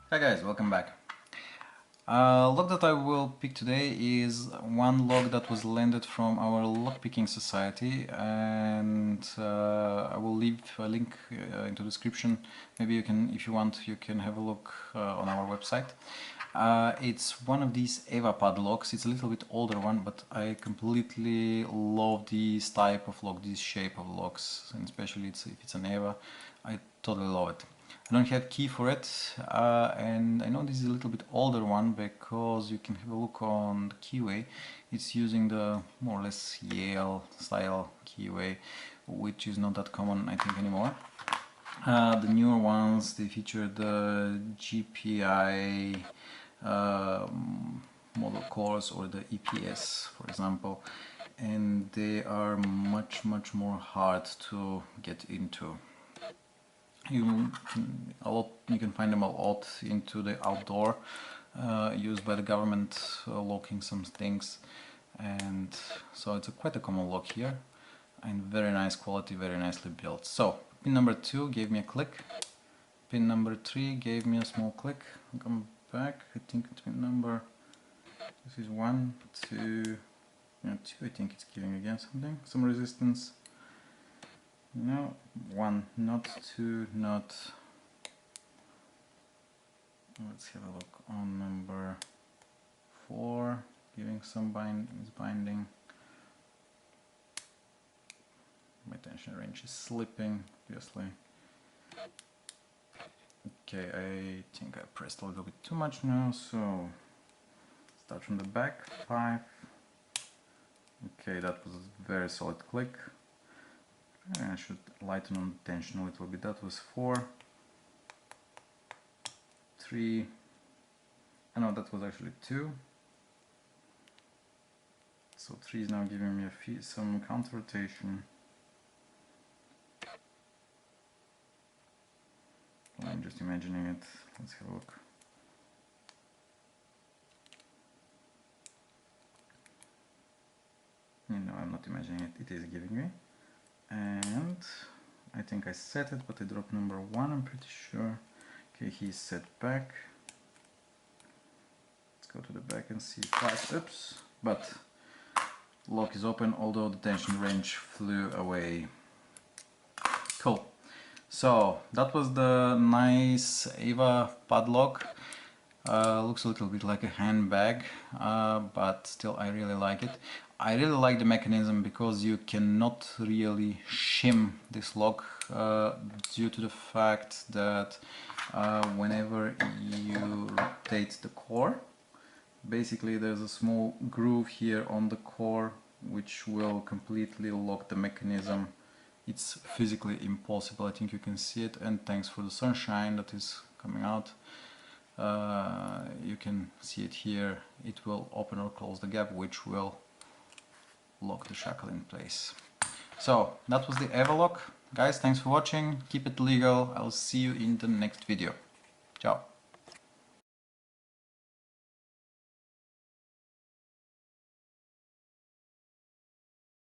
Hi guys, welcome back. Lock that I will pick today is one lock that was landed from our lockpicking society, and I will leave a link into the description. Maybe you can, if you want, you can have a look on our website. It's one of these EVVA padlocks. It's a little bit older one, but I completely love this type of lock, this shape of locks, and especially if it's an EVVA, I totally love it. I don't have key for it, and I know this is a little bit older one because you can have a look on the keyway. It's using the more or less Yale style keyway, which is not that common, I think, anymore. The newer ones, they feature the GPI model cores or the EPS, for example, and they are much more hard to get into. You can find them a lot into the outdoor, used by the government, locking some things, and so it's quite a common lock here, and very nice quality, very nicely built. So pin number 2 gave me a click, pin number 3 gave me a small click. I'll come back. I think it's pin number, this is 1, 2, yeah, 2. I think it's giving again something, some resistance. No, 1, not 2, not. Let's have a look on number 4, giving some binding. My tension wrench is slipping, obviously. Okay, I think I pressed a little bit too much now, so start from the back. 5. Okay, that was a very solid click. I should lighten on the tension a little bit. That was 4, 3, no, that was actually 2. So 3 is now giving me some counter rotation. I'm just imagining it. Let's have a look. No, I'm not imagining it. It is giving me. And I think I set it, but I dropped number 1, I'm pretty sure. Okay, he's set back. Let's go to the back and see 5. Oops, but lock is open, although the tension wrench flew away. Cool. So that was the nice EVVA padlock. Looks a little bit like a handbag, but still I really like it. I really like the mechanism because you cannot really shim this lock due to the fact that whenever you rotate the core, basically there's a small groove here on the core which will completely lock the mechanism. It's physically impossible. I think you can see it, and thanks for the sunshine that is coming out. You can see it here. It will open or close the gap, which will lock the shackle in place. So that was the EVVA lock. Guys, thanks for watching. Keep it legal. I'll see you in the next video. Ciao.